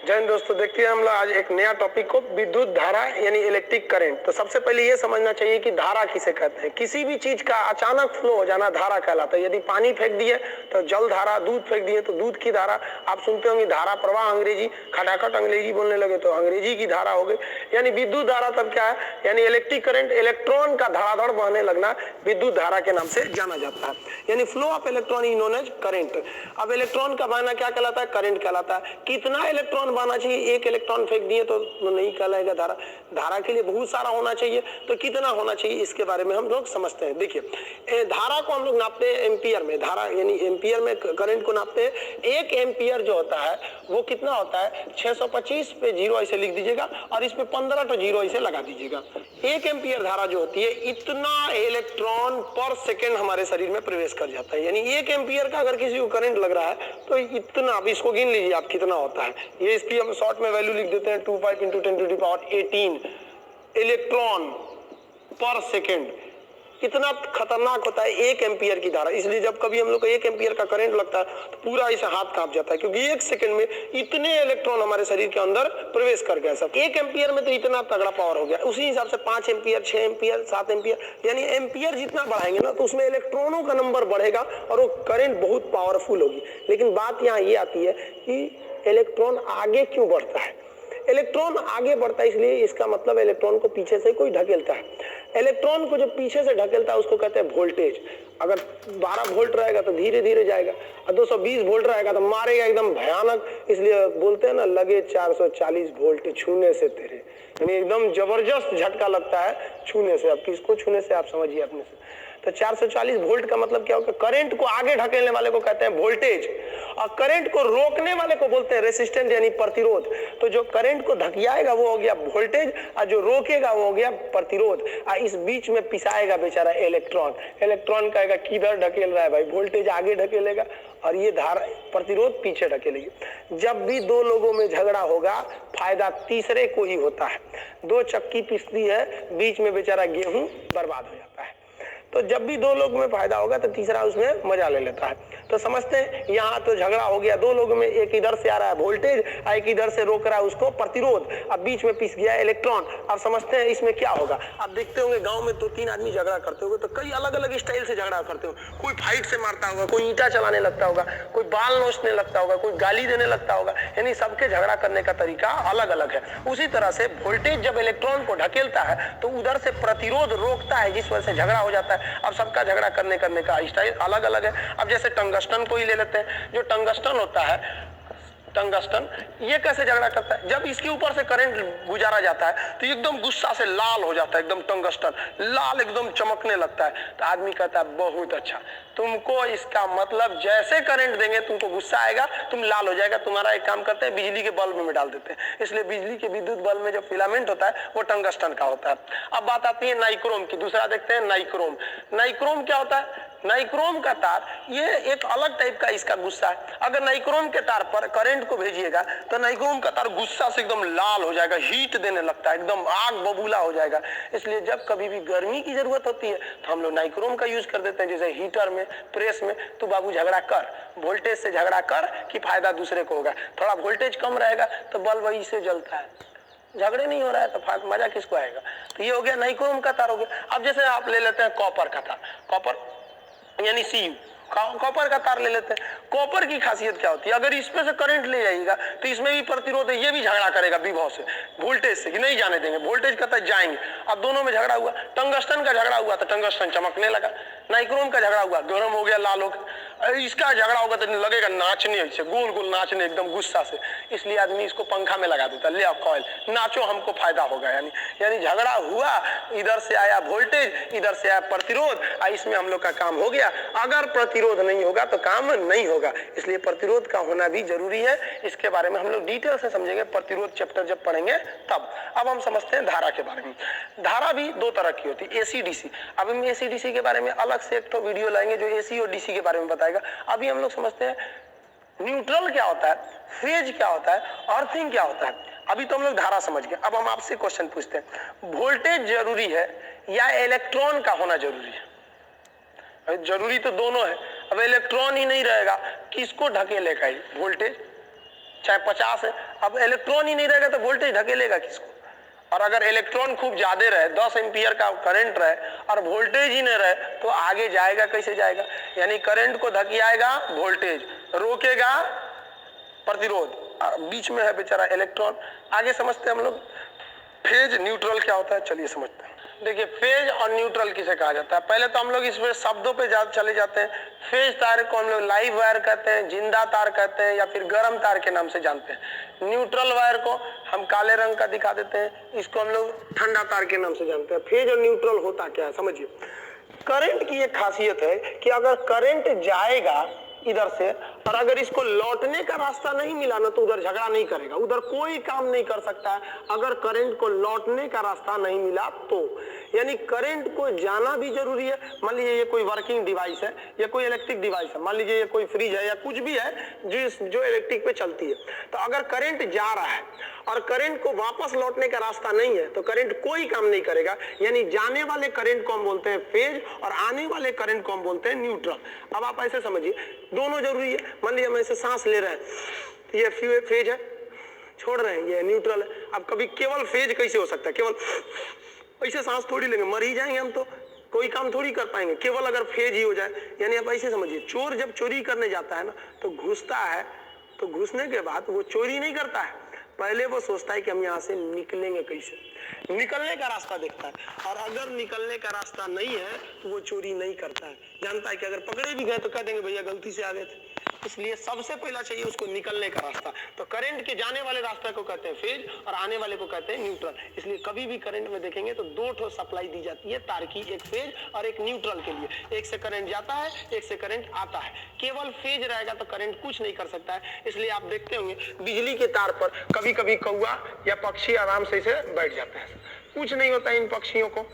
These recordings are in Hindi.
जय हिंद दोस्तों, देखिए हम लोग आज एक नया टॉपिक को विद्युत धारा यानी इलेक्ट्रिक करंट। तो सबसे पहले ये समझना चाहिए कि धारा किसे कहते हैं। किसी भी चीज का अचानक फ्लो हो जाना धारा कहलाता है। यदि पानी फेंक दिए तो जल धारा, दूध फेंक दिए तो दूध की धारा। आप सुनते होंगे धारा प्रवाह, अंग्रेजी खटाखट अंग्रेजी बोलने लगे तो अंग्रेजी की धारा हो गई। यानी विद्युत धारा तब क्या है, यानी इलेक्ट्रिक करंट, इलेक्ट्रॉन का धड़ाधड़ बहने लगना विद्युत धारा के नाम से जाना जाता है। यानी flow of electron is known as current. अब इलेक्ट्रॉन का बहना क्या कहलाता है, करंट कहलाता है। कितना इलेक्ट्रॉन बहना चाहिए, एक इलेक्ट्रॉन फेंक दिए तो नहीं कहलाएगा धारा। धारा के लिए बहुत सारा होना चाहिए, तो कितना होना चाहिए इसके बारे में हम लोग समझते हैं। देखिए धारा को हम लोग नापते हैं एम्पियर में। धारा यानी एम्पियर में करंट को नापते हैं। एक एम्पियर जो होता है वो कितना होता है, 625 पे 0 ऐसे लिख दीजिएगा और इसमें 15 तो 0 ऐसे लगा दीजिएगा। एक एम्पियर धारा जो होती है, इतना इलेक्ट्रॉन पर सेकेंड हमारे शरीर में प्रवेश कर जाता है। यानी एक एम्पियर का अगर किसी को करंट लग रहा है तो इतना, अब इसको गिन लीजिए आप कितना होता है। ये इसकी हम शॉर्ट में वैल्यू लिख देते हैं 25 × 10⁻18 इलेक्ट्रॉन पर सेकेंड। कितना खतरनाक होता है एक एम्पियर की धारा। इसलिए जब कभी हम लोग को एक एम्पियर का करंट लगता है तो पूरा ऐसे हाथ कांप जाता है, क्योंकि एक सेकंड में इतने इलेक्ट्रॉन हमारे शरीर के अंदर प्रवेश कर गया। सब एक एम्पियर में तो इतना तगड़ा पावर हो गया। उसी हिसाब से 5 एम्पियर, 6 एम्पियर, 7 एम्पियर, यानी एम्पियर जितना बढ़ाएंगे ना तो उसमें इलेक्ट्रॉनों का नंबर बढ़ेगा और वो करंट बहुत पावरफुल होगी। लेकिन बात यहाँ ये आती है कि इलेक्ट्रॉन आगे क्यों बढ़ता है। इलेक्ट्रॉन आगे बढ़ता है इसलिए इसका मतलब इलेक्ट्रॉन को पीछे से कोई ढकेलता है। इलेक्ट्रॉन को जो पीछे से ढकेलता है उसको कहते हैं वोल्टेज। अगर 12 वोल्ट रहेगा तो धीरे धीरे जाएगा और 220 वोल्ट रहेगा तो मारेगा एकदम भयानक। इसलिए बोलते हैं ना, लगे 440 वोल्ट छूने से तेरे, यानी एकदम जबरदस्त झटका लगता है छूने से। अब किसको छूने से आप समझिए अपने से। तो 440 वोल्ट का मतलब क्या होगा, करंट को आगे ढकेलने वाले को कहते हैं वोल्टेज और करंट को रोकने वाले को बोलते हैं रेसिस्टेंट यानी प्रतिरोध। तो जो करंट को धकियाएगा वो हो गया वोल्टेज और जो रोकेगा वो हो गया प्रतिरोध। और इस बीच में पिसाएगा बेचारा इलेक्ट्रॉन। इलेक्ट्रॉन कहेगा किधर ढकेल रहा है भाई, वोल्टेज आगे ढकेलेगा और ये धारा प्रतिरोध पीछे ढकेलेगी। जब भी दो लोगों में झगड़ा होगा फायदा तीसरे को ही होता है। 2 चक्की पिसती है, बीच में बेचारा गेहूं बर्बाद हो जाता है। तो जब भी दो लोगों में फायदा होगा तो तीसरा उसमें मजा ले लेता है। तो समझते हैं यहाँ तो झगड़ा हो गया दो लोगों में, एक इधर से आ रहा है वोल्टेज और एक इधर से रोक रहा है उसको प्रतिरोध। अब बीच में पिस गया इलेक्ट्रॉन। अब समझते हैं इसमें क्या होगा। आप देखते होंगे गांव में 2-3 आदमी झगड़ा करते होंगे तो कई अलग अलग स्टाइल से झगड़ा करते हो। कोई फाइट से मारता होगा, कोई ईंटा चलाने लगता होगा, कोई बाल नोचने लगता होगा, कोई गाली देने लगता होगा। यानी सबके झगड़ा करने का तरीका अलग अलग है। उसी तरह से वोल्टेज जब इलेक्ट्रॉन को ढकेलता है तो उधर से प्रतिरोध रोकता है, जिस वजह से झगड़ा हो जाता है। अब सबका झगड़ा करने का स्टाइल अलग अलग है। अब जैसे टंगस्टन को ही ले लेते हैं। जो टंगस्टन होता है, टंगस्टन, ये कैसे झगड़ा करता है, जब इसके ऊपर से करंट गुजारा जाता है तो एकदम गुस्सा से लाल हो जाता है, एकदम टंगस्टन लाल एकदम चमकने लगता है। तो आदमी कहता है बहुत अच्छा, तुमको इसका मतलब जैसे करंट देंगे तुमको गुस्सा आएगा, तुम लाल हो जाएगा। तुम्हारा एक काम करते हैं, बिजली के बल्ब में डाल देते हैं। इसलिए बिजली के विद्युत बल्ब में जो फिलामेंट होता है वो टंगस्टन का होता है। अब बात आती है नाइक्रोम की। दूसरा देखते हैं नाइक्रोम। नाइक्रोम क्या होता है, नाइक्रोम का तार, ये एक अलग टाइप का इसका गुस्सा है। अगर नाइक्रोम के तार पर करंट को भेजिएगा तो नाइक्रोम का तार गुस्सा से एकदम लाल हो जाएगा, हीट देने लगता है, एकदम आग बबूला हो जाएगा। इसलिए जब कभी भी गर्मी की जरूरत होती है तो हम लोग नाइक्रोम का यूज कर देते हैं। जैसे हीटर में, प्रेस में, तो बाबू झगड़ा कर, वोल्टेज से झगड़ा कर कि फायदा दूसरे को होगा। थोड़ा वोल्टेज कम रहेगा तो बल्ब वही से जलता है, झगड़े नहीं हो रहा है तो मजा किसको आएगा। तो ये हो गया नाइक्रोम का तार हो गया। अब जैसे आप ले लेते हैं कॉपर का तार, कॉपर यानी सीयू, कॉपर का तार ले लेते हैं। कॉपर की खासियत क्या होती है, अगर इसमें से करंट ले जाइएगा तो इसमें भी प्रतिरोध है, ये भी झगड़ा करेगा विभव से, वोल्टेज से, कि नहीं जाने देंगे, वोल्टेज कहता है जाएंगे। अब दोनों में झगड़ा हुआ, टंगस्टन का झगड़ा हुआ तो टंगस्टन चमकने लगा, नाइक्रोम का झगड़ा हुआ गर्म हो गया, लाल हो गया। इसका झगड़ा होगा तो लगेगा नाचने, ऐसे गोल गोल नाचने एकदम गुस्सा से। इसलिए आदमी इसको पंखा में लगा देता, ले कॉइल नाचो हमको फायदा होगा। यानी झगड़ा हुआ, इधर से आया वोल्टेज, इधर से आया प्रतिरोध, इसमें हम लोग का काम हो गया। अगर प्रतिरोध नहीं होगा तो काम नहीं होगा, इसलिए प्रतिरोध का होना भी जरूरी है। इसके बारे में हम लोग डिटेल से समझेंगे प्रतिरोध चैप्टर जब पढ़ेंगे तब। अब हम समझते हैं धारा के बारे में। धारा भी 2 तरह की होती है, एसी डीसी। अब हम एसी डीसी के बारे में अलग से एक तो वीडियो लाएंगे जो एसी और डीसी के बारे में बताएगा। अभी हम लोग समझते हैं न्यूट्रल क्या होता है, फेज क्या होता है, अर्थिंग क्या होता है। अभी तो हम लोग धारा समझ गए। अब हम आपसे क्वेश्चन पूछते हैं, वोल्टेज जरूरी है या इलेक्ट्रॉन का होना जरूरी है? जरूरी तो दोनों है। अब इलेक्ट्रॉन ही नहीं रहेगा, किसको ढकेलेगा वोल्टेज? चाहे 50 है। अब इलेक्ट्रॉन ही नहीं रहेगा तो वोल्टेज धकेलेगा किसको? और अगर इलेक्ट्रॉन खूब ज्यादा रहे, 10 एम्पियर का करंट रहे और वोल्टेज ही नहीं रहे तो आगे जाएगा कैसे जाएगा? यानी करंट को धकियाएगा वोल्टेज, रोकेगा प्रतिरोध, बीच में है बेचारा इलेक्ट्रॉन। आगे समझते हैं हम लोग फेज न्यूट्रल क्या होता है। चलिए समझते हैं। देखिए फेज और न्यूट्रल किसे कहा जाता है। पहले तो हम लोग इसमें शब्दों पे चले जाते हैं। फेज तार को हम लोग लाइव वायर कहते हैं, जिंदा तार कहते हैं, या फिर गर्म तार के नाम से जानते हैं। न्यूट्रल वायर को हम काले रंग का दिखा देते हैं, इसको हम लोग ठंडा तार के नाम से जानते हैं। फेज और न्यूट्रल होता क्या है समझिए। करंट की एक खासियत है कि अगर करंट जाएगा इधर से और अगर इसको लौटने का रास्ता नहीं मिला ना तो उधर झगड़ा नहीं करेगा, उधर कोई काम नहीं कर सकता है अगर करंट को लौटने का रास्ता नहीं मिला तो। यानी करंट को जाना भी जरूरी है। मान लीजिए ये कोई वर्किंग डिवाइस है या कोई इलेक्ट्रिक डिवाइस है, मान लीजिए ये कोई फ्रिज है या कुछ भी है जो इलेक्ट्रिक पे चलती है, तो अगर करंट जा रहा है और करंट को वापस लौटने का रास्ता नहीं है तो करंट कोई काम नहीं करेगा। यानी जाने वाले करंट को हम बोलते हैं फेज और आने वाले करंट को हम बोलते हैं न्यूट्रल। अब आप ऐसे समझिए, दोनों जरूरी है। मान लीजिए हम ऐसे सांस ले रहे हैं तो ये फेज है, छोड़ रहे हैं ये न्यूट्रल है। अब कभी केवल फेज कैसे हो सकता है? केवल ऐसे सांस थोड़ी लेंगे, मर ही जाएंगे हम तो, कोई काम थोड़ी कर पाएंगे केवल अगर फेज ही हो जाए। यानी आप ऐसे समझिए, चोर जब चोरी करने जाता है ना तो घुसता है, तो घुसने के बाद वो चोरी नहीं करता है, पहले वो सोचता है कि हम यहाँ से निकलेंगे कैसे, निकलने का रास्ता देखता है। और अगर निकलने का रास्ता नहीं है तो वो चोरी नहीं करता है, जानता है कि अगर पकड़े भी गए तो कह देंगे भैया गलती से आ गए थे। इसलिए सबसे पहला चाहिए उसको निकलने का रास्ता। तो करंट के जाने वाले रास्ते को कहते हैं फेज और आने वाले को कहते हैं न्यूट्रल। इसलिए कभी भी करंट में देखेंगे तो दो ठो सप्लाई दी जाती है तार की, एक फेज और एक न्यूट्रल के लिए। एक से करंट जाता है, एक से करंट आता है। केवल फेज रहेगा तो करंट कुछ नहीं कर सकता है। इसलिए आप देखते होंगे बिजली के तार पर कभी कभी कौवा या पक्षी आराम से इसे बैठ जाता है, कुछ नहीं होता इन पक्षियों को,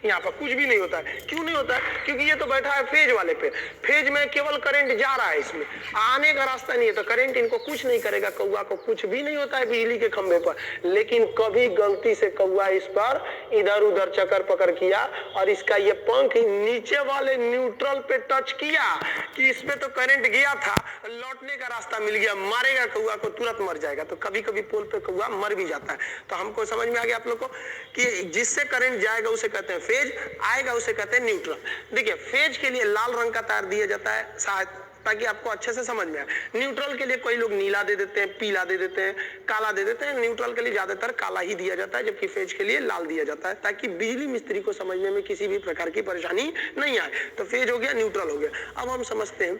यहाँ पर कुछ भी नहीं होता है। क्यों नहीं होता है? क्योंकि ये तो बैठा है फेज वाले पे, फेज में केवल करंट जा रहा है, इसमें आने का रास्ता नहीं है, तो करंट इनको कुछ नहीं करेगा। कौवा को कुछ भी नहीं होता है बिजली के खंभे पर। लेकिन कभी गलती से कौवा इस पर इधर उधर चक्कर पकड़ किया और इसका ये पंख नीचे वाले न्यूट्रल पे टच किया कि इसमें तो करंट गया था, लौटने का रास्ता मिल गया, मारेगा कौवा को, तुरंत मर जाएगा। तो कभी कभी पोल पे कौवा मर भी जाता है। तो हमको समझ में आ गया आप लोग को कि जिससे करंट जाएगा उसे कहते हैं फेज, आएगा उसे कहते हैं न्यूट्रल। देखिए फेज के लिए लाल रंग का तार दिया जाता है शायद, ताकि आपको अच्छे से समझ में आए। न्यूट्रल के लिए कोई लोग नीला दे देते हैं, पीला दे देते हैं, काला दे देते हैं। न्यूट्रल के लिए ज्यादातर काला ही दिया जाता है, जबकि फेज के लिए लाल दिया जाता है, ताकि बिजली मिस्त्री को समझने में किसी भी प्रकार की परेशानी नहीं आए। तो फेज हो गया, न्यूट्रल हो गया। अब हम समझते हैं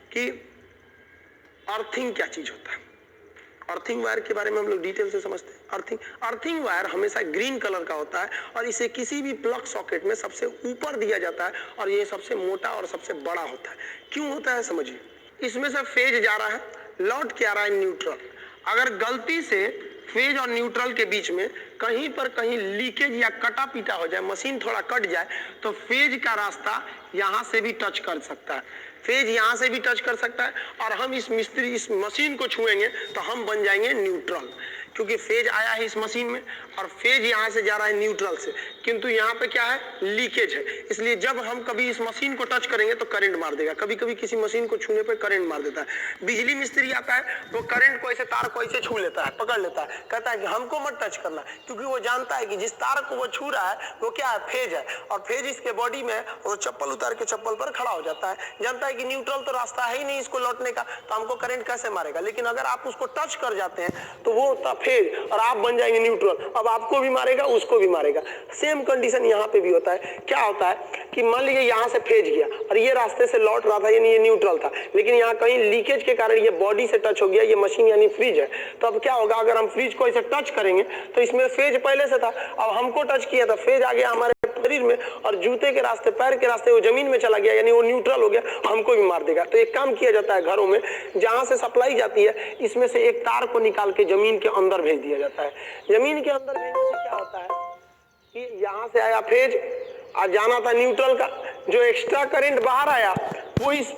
कि अर्थिंग क्या चीज होता है। अर्थिंग वायर के बारे में हम लोग डिटेल से समझते हैं। अर्थिंग वायर हमेशा ग्रीन कलर का होता है और इसे किसी भी प्लग सॉकेट में सबसे ऊपर दिया जाता है और ये सबसे मोटा और सबसे बड़ा होता है। क्यों होता है समझिए, इसमें से फेज जा रहा है, लौट के आ रहा है न्यूट्रल। अगर गलती से फेज और न्यूट्रल के बीच में कहीं पर कहीं लीकेज या कटा पीटा हो जाए, मशीन थोड़ा कट जाए, तो फेज का रास्ता यहाँ से भी टच कर सकता है, फेज यहाँ से भी टच कर सकता है और हम इस मशीन को छुएंगे तो हम बन जाएंगे न्यूट्रल, क्योंकि फेज आया है इस मशीन में और फेज यहाँ से जा रहा है न्यूट्रल से, किंतु यहाँ पे क्या है, लीकेज है। इसलिए जब हम कभी इस मशीन को टच करेंगे तो करंट मार देगा। कभी कभी किसी मशीन को छूने पे करंट मार देता है। बिजली मिस्त्री आता है वो करंट को ऐसे, तार को ऐसे छू लेता है, पकड़ लेता है, कहता है कि हमको मत टच करना, क्योंकि वो जानता है कि जिस तार को वो छू रहा है वो क्या है, फेज है। और फेज इसके बॉडी में, वो चप्पल उतार के चप्पल पर खड़ा हो जाता है, जानता है कि न्यूट्रल तो रास्ता है ही नहीं इसको लौटने का, तो हमको करंट कैसे मारेगा। लेकिन अगर आप उसको टच कर जाते हैं तो वो होता फेज और आप बन जाएंगे न्यूट्रल। अब आपको भी मारेगा, उसको भी मारेगा। सेम कंडीशन यहाँ पे भी होता है। क्या होता है कि मान लीजिए यहाँ से फेज गया और ये रास्ते से लौट रहा था, यानी ये न्यूट्रल था, लेकिन यहाँ कहीं लीकेज के कारण ये बॉडी से टच हो गया, ये मशीन यानी फ्रिज है। तो अब क्या होगा, अगर हम फ्रिज को ऐसे टच करेंगे तो इसमें फेज पहले से था, अब हमको टच किया था, फेज आ गया हमारे शरीर में और जूते के रास्ते, पैर के रास्ते वो जमीन में चला गया, यानी वो न्यूट्रल हो गया, हमको भी मार देगा। तो एक काम किया जाता है घरों में, जहां से सप्लाई जाती है इसमें से एक तार को निकाल के जमीन के अंदर भेज दिया जाता है। जमीन के अंदर भेजने से क्या होता है कि यहाँ से आया फेज और जाना था न्यूट्रल का, जो एक्स्ट्रा करंट बाहर आया वो इस